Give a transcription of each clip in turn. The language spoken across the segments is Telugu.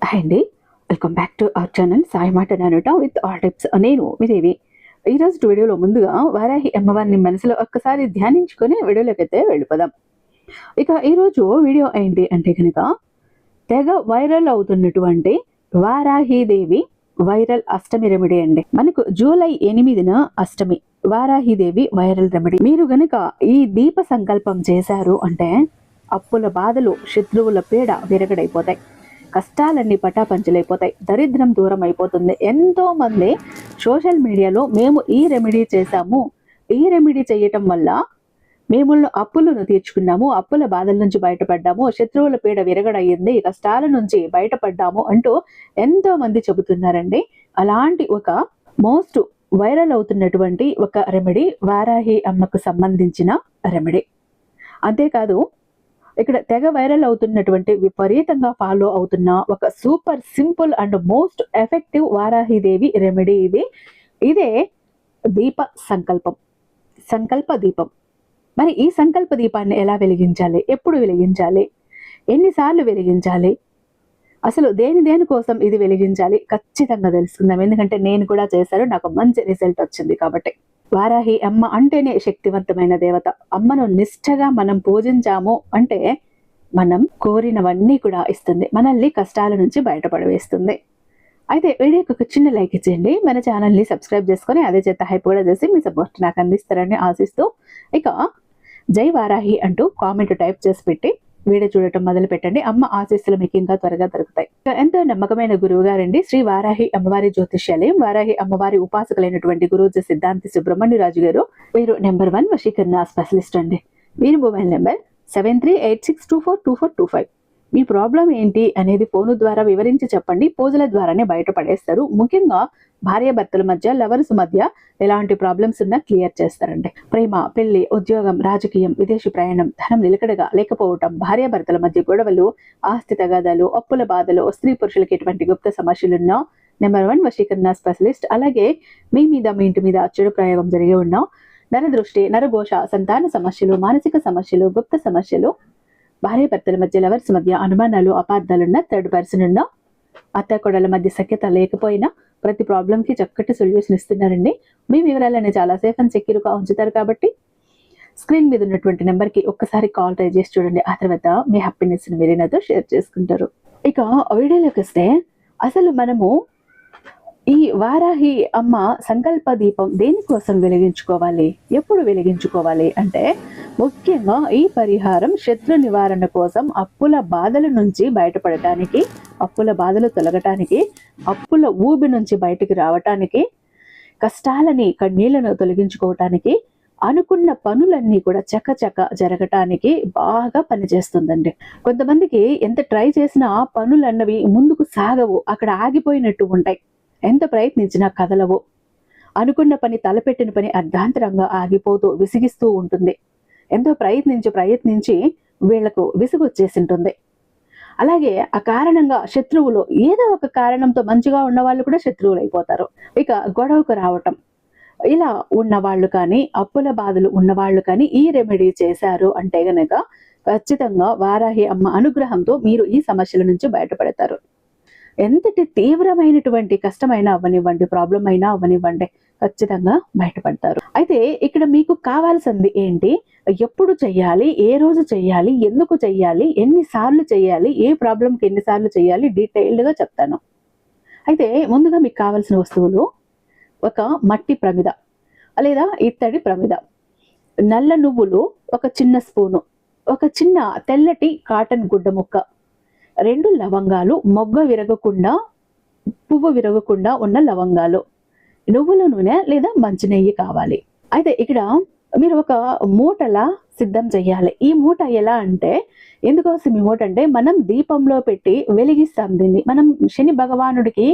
హాయ్ అండి. Welcome back to our channel Sai మాట నానుట విత్ ఆల్ టిప్స్. నేను మీ దేవి. ఈరోజు వీడియోలో ముందుగా వారాహి అమ్మవారిని మనసులో ఒక్కసారి ధ్యానించుకొని వీడియోలోకైతే వెళ్ళిపోదాం. ఇక ఈరోజు వీడియో ఏంటి అంటే కనుక తెగ వైరల్ అవుతున్నటువంటి వారాహిదేవి వైరల్ అష్టమి రెమెడీ అండి. మనకు జూలై 8న అష్టమి. Varahidevi viral remedy. మీరు గనుక ఈ దీప సంకల్పం చేశారు అంటే అప్పుల బాధలు, శత్రువుల పీడ విరగడైపోతాయి, కష్టాలన్నీ పటాపంచలైపోతాయి, దరిద్రం దూరం అయిపోతుంది. ఎంతో మంది సోషల్ మీడియాలో మేము ఈ రెమెడీ చేశాము, ఈ రెమెడీ చేయటం వల్ల మేము అప్పులను తీర్చుకున్నాము, అప్పుల బాధల నుంచి బయటపడ్డాము, శత్రువుల పీడ విరగడయ్యింది, కష్టాల నుంచి బయటపడ్డాము అంటూ ఎంతో మంది చెబుతున్నారండి. అలాంటి ఒక మోస్ట్ వైరల్ అవుతున్నటువంటి ఒక రెమెడీ వారాహి అమ్మకు సంబంధించిన రెమెడీ. అంతేకాదు ఇక్కడ తెగ వైరల్ అవుతున్నటువంటి, విపరీతంగా ఫాలో అవుతున్న ఒక super simple and most effective Varahi Devi remedy ఇది. ఇదే దీప సంకల్పం, సంకల్ప దీపం. మరి ఈ సంకల్ప దీపాన్ని ఎలా వెలిగించాలి, ఎప్పుడు వెలిగించాలి, ఎన్నిసార్లు వెలిగించాలి, అసలు దేని కోసం ఇది వెలిగించాలి ఖచ్చితంగా తెలుసుకుందాం. ఎందుకంటే నేను కూడా చేశాను, నాకు మంచి రిజల్ట్ వచ్చింది. కాబట్టి వారాహి అమ్మ అంటేనే శక్తివంతమైన దేవత. అమ్మను నిష్ఠగా మనం పూజించాము అంటే మనం కోరినవన్నీ కూడా ఇస్తుంది, మనల్ని కష్టాల నుంచి బయటపడవేస్తుంది. అయితే వీడియోకి ఒక చిన్న లైక్ ఇచ్చేయండి, మన ఛానల్ని సబ్స్క్రైబ్ చేసుకొని అదే చేత హైప్ కూడా చేసి మీ సపోర్ట్ నాకు అందిస్తారని ఆశిస్తూ, ఇక జై వారాహి అంటూ కామెంట్ టైప్ చేసి పెట్టి వీడియో చూడటం మొదలు పెట్టండి. అమ్మ ఆశీస్సులు మీకు ఇంకా త్వరగా దొరుకుతాయి. ఎంతో నమ్మకమైన గురువు గారండి శ్రీ వారాహి అమ్మవారి జ్యోతిష్యాలయం, వారాహి అమ్మవారి ఉపాసకులైనటువంటి గురూజీ సిద్ధాంతి సుబ్రహ్మణ్యరాజు గారు. వీరు నెంబర్ 1 వశీకరణ స్పెషలిస్ట్ అండి. వీరి మొబైల్ నెంబర్ 7386242425. మీ ప్రాబ్లం ఏంటి అనేది ఫోను ద్వారా వివరించి చెప్పండి, పూజల ద్వారానే బయటపడేస్తారు. ముఖ్యంగా భార్యాభర్తల మధ్య, లవర్స్ మధ్య ఎలాంటి ప్రాబ్లమ్స్ ఉన్నా క్లియర్ చేస్తారండి. ప్రేమ, పెళ్లి, ఉద్యోగం, రాజకీయం, విదేశీ ప్రయాణం, ధనం నిలకడగా లేకపోవటం, భార్యాభర్తల మధ్య గొడవలు, ఆస్తి తగాదాలు, అప్పుల బాధలు, స్త్రీ పురుషులకి ఎటువంటి గుప్త సమస్యలున్నా నెంబర్ 1 వశీకరణ స్పెషలిస్ట్. అలాగే మీ మీద, మీ ఇంటి మీద చెడు ప్రయోగం జరిగి ఉన్నా, నరదృష్టి, నరఘోష, సంతాన సమస్యలు, మానసిక సమస్యలు, గుప్త సమస్యలు, భార్యాభర్తల మధ్య, లవర్స్ మధ్య అనుమానాలు, అపార్థాలున్న, థర్డ్ పర్సన్ ఉన్న, అత్త కొడల మధ్య సఖ్యత లేకపోయినా ప్రతి ప్రాబ్లంకి చక్కటి సొల్యూషన్ ఇస్తున్నారండి. మీ వివరాలని చాలా సేఫ్ అండ్ సెక్యూర్గా ఉంచుతారు. కాబట్టి స్క్రీన్ మీద ఉన్నటువంటి నెంబర్కి ఒక్కసారి కాల్ ట్రై చేసి చూడండి. ఆ తర్వాత మీ హ్యాపీనెస్ని మీరు నాతో షేర్ చేసుకుంటారు. ఇక వీడియోలోకి వస్తే అసలు మనము ఈ వారాహి అమ్మ సంకల్ప దీపం దేనికోసం వెలిగించుకోవాలి, ఎప్పుడు వెలిగించుకోవాలి అంటే ముఖ్యంగా ఈ పరిహారం శత్రు నివారణ కోసం, అప్పుల బాధల నుంచి బయటపడటానికి, అప్పుల బాధలు తొలగటానికి, అప్పుల ఊబి నుంచి బయటికి రావటానికి, కష్టాలని, కన్నీళ్లను తొలగించుకోవటానికి, అనుకున్న పనులన్నీ కూడా చకచక జరగటానికి బాగా పనిచేస్తుందండి. కొంతమందికి ఎంత ట్రై చేసినా పనులు అన్నవి ముందుకు సాగవు, అక్కడ ఆగిపోయినట్టు ఉంటాయి. ఎంత ప్రయత్నించినా కదలవు. అనుకున్న పని, తలపెట్టిన పని అర్ధాంతరంగా ఆగిపోతూ విసిగిస్తూ ఉంటుంది. ఎంతో ప్రయత్నించి వీళ్లకు విసుగు వచ్చేసింటుంది. అలాగే ఆ కారణంగా శత్రువులు, ఏదో ఒక కారణంతో మంచిగా ఉన్న వాళ్ళు కూడా శత్రువులు అయిపోతారు. ఇక గొడవకు రావటం, ఇలా ఉన్నవాళ్ళు కానీ, అప్పుల బాధలు ఉన్నవాళ్ళు కానీ ఈ రెమెడీ చేశారు అంటే గనక ఖచ్చితంగా వారాహి అమ్మ అనుగ్రహంతో మీరు ఈ సమస్యల నుంచి బయటపడతారు. ఎంతటి తీవ్రమైనటువంటి కష్టమైనా అవ్వనివ్వండి, ప్రాబ్లం అయినా అవ్వనివ్వండి, ఖచ్చితంగా బయటపడతారు. అయితే ఇక్కడ మీకు కావాల్సింది ఏంటి, ఎప్పుడు చెయ్యాలి, ఏ రోజు చెయ్యాలి, ఎందుకు చెయ్యాలి, ఎన్నిసార్లు చెయ్యాలి, ఏ ప్రాబ్లంకి ఎన్నిసార్లు చెయ్యాలి డీటెయిల్డ్గా చెప్తాను. అయితే ముందుగా మీకు కావాల్సిన వస్తువులు ఒక మట్టి ప్రమిద లేదా ఇత్తడి ప్రమిద, నల్ల నువ్వులు ఒక చిన్న స్పూను, ఒక చిన్న తెల్లటి కాటన్ గుడ్డ ముక్క, 2 లవంగాలు, మొగ్గ విరగకుండా, పువ్వు విరగకుండా ఉన్న లవంగాలు, నువ్వుల నూనె లేదా మంచి నెయ్యి కావాలి. అయితే ఇక్కడ మీరు ఒక మూటలా సిద్ధం చేయాలి. ఈ మూట ఎలా అంటే, ఎందుకోసం ఈ మూట అంటే మనం దీపంలో పెట్టి వెలిగిస్తాం దీన్ని. మనం శని భగవానుడికి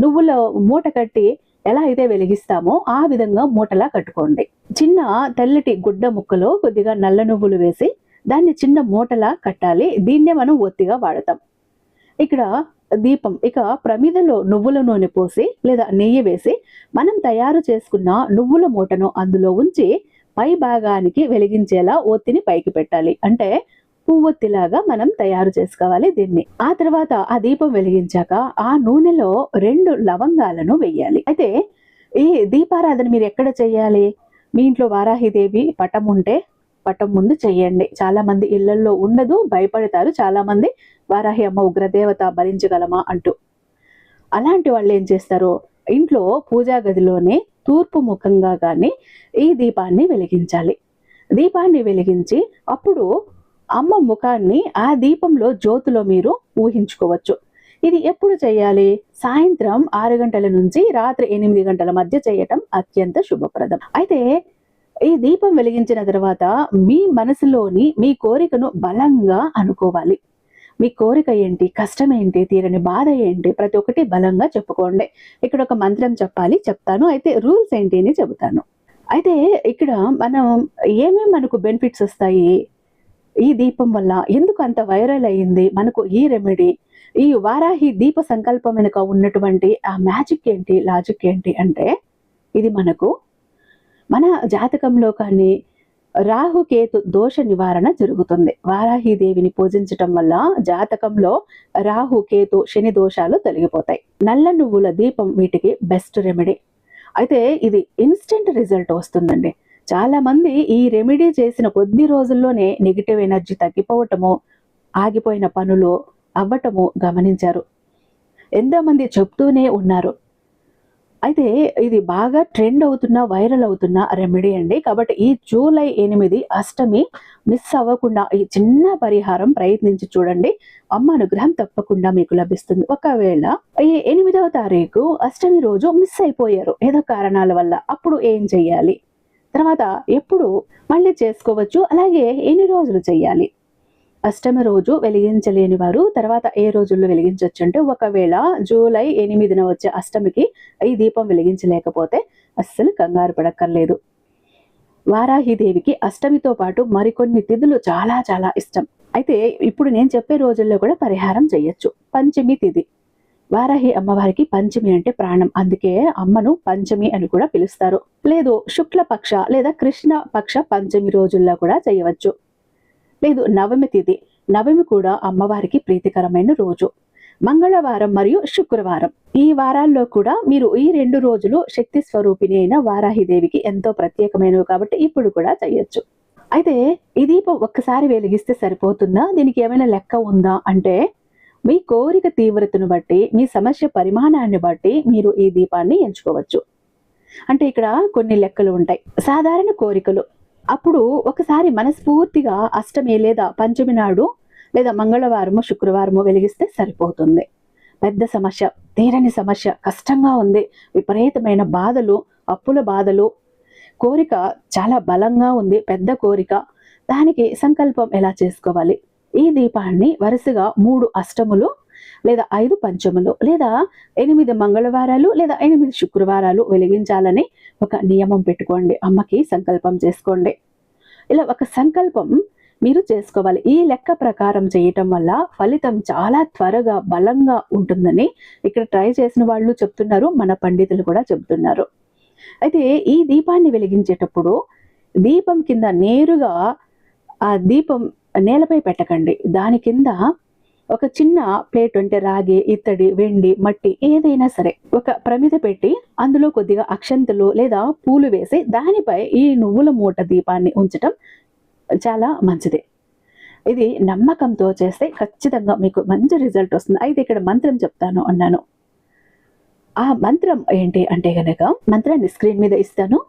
నువ్వుల మూట కట్టి ఎలా అయితే వెలిగిస్తామో ఆ విధంగా మూటలా కట్టుకోండి. చిన్న తెల్లటి గుడ్డ ముక్కలో కొద్దిగా నల్ల నువ్వులు వేసి దాన్ని చిన్న మూటలా కట్టాలి. దీన్నే మనం ఒత్తిగా వాడతాం. ఇక్కడ దీపం, ఇక ప్రమిదలో నువ్వుల నూనె పోసి లేదా నెయ్యి వేసి మనం తయారు చేసుకున్న నువ్వుల మూటను అందులో ఉంచి పై భాగానికి వెలిగించేలా ఒత్తిని పైకి పెట్టాలి. అంటే పువ్వొత్తిలాగా మనం తయారు చేసుకోవాలి దీన్ని. ఆ తర్వాత ఆ దీపం వెలిగించాక ఆ నూనెలో 2 లవంగాలను వెయ్యాలి. అయితే ఈ దీపారాధన మీరు ఎక్కడ చేయాలి? మీ ఇంట్లో వారాహిదేవి పటం ఉంటే పటం ముందు చెయ్యండి. చాలా మంది ఇళ్లల్లో ఉండదు, భయపడతారు చాలా మంది, వారాహి అమ్మ ఉగ్రదేవత భరించగలమా అంటూ. అలాంటి వాళ్ళు ఏం చేస్తారు, ఇంట్లో పూజా గదిలోనే తూర్పు ముఖంగా కానీ ఈ దీపాన్ని వెలిగించాలి. దీపాన్ని వెలిగించి అప్పుడు అమ్మ ముఖాన్ని ఆ దీపంలో జ్యోతిలో మీరు ఊహించుకోవచ్చు. ఇది ఎప్పుడు చేయాలి? సాయంత్రం 6 గంటల నుంచి రాత్రి 8 గంటల మధ్య చేయటం అత్యంత శుభప్రదం. అయితే ఈ దీపం వెలిగించిన తర్వాత మీ మనసులోని మీ కోరికను బలంగా అనుకోవాలి. మీ కోరిక ఏంటి, కష్టం ఏంటి, తీరని బాధ ఏంటి, ప్రతి ఒక్కటి బలంగా చెప్పుకోండి. ఇక్కడ ఒక మంత్రం చెప్పాలి, చెప్తాను. అయితే రూల్స్ ఏంటి అని చెబుతాను. అయితే ఇక్కడ మనం ఏమేమి మనకు బెనిఫిట్స్ వస్తాయి, ఈ దీపం వల్ల ఎందుకు అంత వైరల్ అయ్యింది, మనకు ఈ రెమెడీ, ఈ వారాహి దీప సంకల్పం వెనుక ఉన్నటువంటి ఆ మ్యాజిక్ ఏంటి, లాజిక్ ఏంటి అంటే, ఇది మనకు మన జాతకంలో కానీ రాహుకేతు దోష నివారణ జరుగుతుంది. వారాహిదేవిని పూజించటం వల్ల జాతకంలో రాహుకేతు శని దోషాలు తొలగిపోతాయి. నల్ల నువ్వుల దీపం వీటికి బెస్ట్ రెమెడీ. అయితే ఇది ఇన్స్టెంట్ రిజల్ట్ వస్తుందండి. చాలా మంది ఈ రెమెడీ చేసిన కొద్ది రోజుల్లోనే నెగిటివ్ ఎనర్జీ తగ్గిపోవటము, ఆగిపోయిన పనులు అవ్వటము గమనించారు. ఎంతోమంది చెప్తూనే ఉన్నారు. అయితే ఇది బాగా ట్రెండ్ అవుతున్న, వైరల్ అవుతున్న రెమెడీ అండి. కాబట్టి ఈ జూలై 8 అష్టమి మిస్ అవ్వకుండా ఈ చిన్న పరిహారం ప్రయత్నించి చూడండి. అమ్మ అనుగ్రహం తప్పకుండా మీకు లభిస్తుంది. ఒకవేళ ఈ 8వ తారీఖు అష్టమి రోజు మిస్ అయిపోయారు ఏదో కారణాల వల్ల, అప్పుడు ఏం చెయ్యాలి, తర్వాత ఎప్పుడు మళ్ళీ చేసుకోవచ్చు, అలాగే ఎన్ని రోజులు చెయ్యాలి? అష్టమి రోజు వెలిగించలేని వారు తర్వాత ఏ రోజుల్లో వెలిగించవచ్చు అంటే, ఒకవేళ జూలై 8న వచ్చే అష్టమికి ఈ దీపం వెలిగించలేకపోతే అస్సలు కంగారు పడక్కర్లేదు. వారాహిదేవికి అష్టమితో పాటు మరికొన్ని తిథులు చాలా చాలా ఇష్టం. అయితే ఇప్పుడు నేను చెప్పే రోజుల్లో కూడా పరిహారం చేయొచ్చు. పంచమి తిథి, వారాహి అమ్మవారికి పంచమి అంటే ప్రాణం, అందుకే అమ్మను పంచమి అని కూడా పిలుస్తారు. లేదు శుక్లపక్ష లేదా కృష్ణ పక్ష పంచమి రోజుల్లో కూడా చేయవచ్చు. లేదు నవమి తిథి, నవమి కూడా అమ్మవారికి ప్రీతికరమైన రోజు. మంగళవారం మరియు శుక్రవారం, ఈ వారాల్లో కూడా మీరు ఈ 2 రోజులు శక్తి స్వరూపిణి అయిన వారాహిదేవికి ఎంతో ప్రత్యేకమైనవి కాబట్టి ఇప్పుడు కూడా చేయొచ్చు. అయితే ఈ దీపం ఒక్కసారి వెలిగిస్తే సరిపోతుందా, దీనికి ఏమైనా లెక్క ఉందా అంటే, మీ కోరిక తీవ్రతను బట్టి, మీ సమస్య పరిమాణాన్ని బట్టి మీరు ఈ దీపాన్ని ఎంచుకోవచ్చు. అంటే ఇక్కడ కొన్ని లెక్కలు ఉంటాయి. సాధారణ కోరికలు, అప్పుడు ఒకసారి మనస్ఫూర్తిగా అష్టమి లేదా పంచమి నాడు లేదా మంగళవారము శుక్రవారము వెలిగిస్తే సరిపోతుంది. పెద్ద సమస్య, తీరని సమస్య, కష్టంగా ఉంది, విపరీతమైన బాధలు, అప్పుల బాధలు, కోరిక చాలా బలంగా ఉంది, పెద్ద కోరిక, దానికి సంకల్పం ఎలా చేసుకోవాలి? ఈ దీపాన్ని వరుసగా 3 అష్టములు లేదా 5 పంచములు లేదా 8 మంగళవారాలు లేదా 8 శుక్రవారాలు వెలిగించాలని ఒక నియమం పెట్టుకోండి. అమ్మకి సంకల్పం చేసుకోండి. ఇలా ఒక సంకల్పం మీరు చేసుకోవాలి. ఈ లెక్క ప్రకారం చేయటం వల్ల ఫలితం చాలా త్వరగా బలంగా ఉంటుందని ఇక్కడ ట్రై చేసిన వాళ్ళు చెప్తున్నారు, మన పండితులు కూడా చెప్తున్నారు. అయితే ఈ దీపాన్ని వెలిగించేటప్పుడు దీపం కింద నేరుగా ఆ దీపం నేలపై పెట్టకండి. దాని కింద ఒక చిన్న ప్లేట్, అంటే రాగి, ఇత్తడి, వెండి, మట్టి ఏదైనా సరే ఒక ప్రమిద పెట్టి అందులో కొద్దిగా అక్షంతలు లేదా పూలు వేసి దానిపై ఈ నువ్వుల మూట దీపాన్ని ఉంచటం చాలా మంచిది. ఇది నమ్మకంతో చేస్తే ఖచ్చితంగా మీకు మంచి రిజల్ట్ వస్తుంది. అయితే ఇక్కడ మంత్రం చెప్తాను అన్నాను. ఆ మంత్రం ఏంటి అంటే గనక, మంత్రాన్ని స్క్రీన్ మీద ఇస్తాను.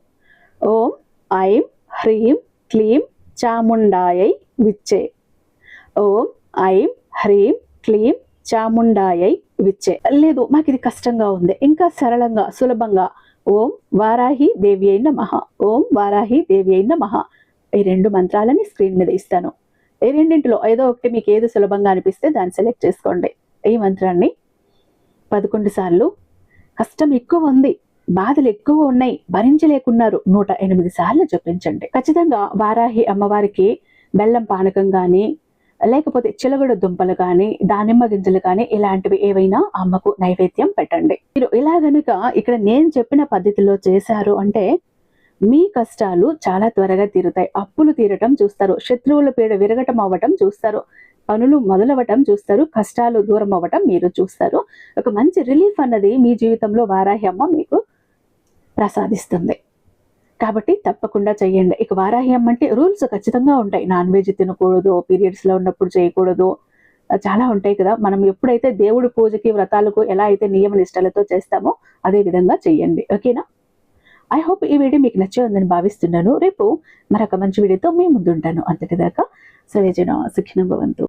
ఓం ఐం హ్రీం క్లీం చాముండాయై విచ్చే. ఓం ఐం హ్రీం క్లీం చాముండాయై విచ్చే. లేదు మాకు ఇది కష్టంగా ఉంది, ఇంకా సరళంగా సులభంగా ఓం వారాహి దేవి అయిన నమః, ఓం వారాహి దేవి అయిన నమః. ఈ 2 మంత్రాలని స్క్రీన్ మీద ఇస్తాను. ఈ రెండింటిలో ఏదో ఒకటి మీకు ఏది సులభంగా అనిపిస్తే దాన్ని సెలెక్ట్ చేసుకోండి. ఈ మంత్రాన్ని 11 సార్లు, కష్టం ఎక్కువ ఉంది, బాధలు ఎక్కువ ఉన్నాయి, భరించలేకున్నారు, 108 సార్లు జపించండి. ఖచ్చితంగా వారాహి అమ్మవారికి బెల్లం పానకం కానీ లేకపోతే చిలగడ దుంపలు కానీ దానిమ్మ గింజలు కానీ ఇలాంటివి ఏవైనా అమ్మకు నైవేద్యం పెట్టండి. మీరు ఇలా గనుక ఇక్కడ నేను చెప్పిన పద్ధతిలో చేశారు అంటే మీ కష్టాలు చాలా త్వరగా తీరుతాయి. అప్పులు తీరటం చూస్తారు, శత్రువుల పీడ విరగటం అవ్వటం చూస్తారు, పనులు మొదలవటం చూస్తారు, కష్టాలు దూరం అవ్వటం మీరు చూస్తారు. ఒక మంచి రిలీఫ్ అన్నది మీ జీవితంలో వారాహి అమ్మ మీకు ప్రసాదిస్తుంది. కాబట్టి తప్పకుండా చెయ్యండి. ఇక వారాహి అమ్మ అంటే రూల్స్ ఖచ్చితంగా ఉంటాయి. నాన్ వెజ్ తినకూడదు, పీరియడ్స్లో ఉన్నప్పుడు చేయకూడదు, చాలా ఉంటాయి కదా. మనం ఎప్పుడైతే దేవుడి పూజకి వ్రతాలకు ఎలా అయితే నియమ నిష్టలతో చేస్తామో అదే విధంగా చెయ్యండి. ఓకేనా? ఐ హోప్ ఈ వీడియో మీకు నచ్చే ఉందని భావిస్తున్నాను. రేపు మరొక మంచి వీడియోతో మీ ముందుంటాను. అంతటిదాకా సర్వేజన సుఖినో భవంతు.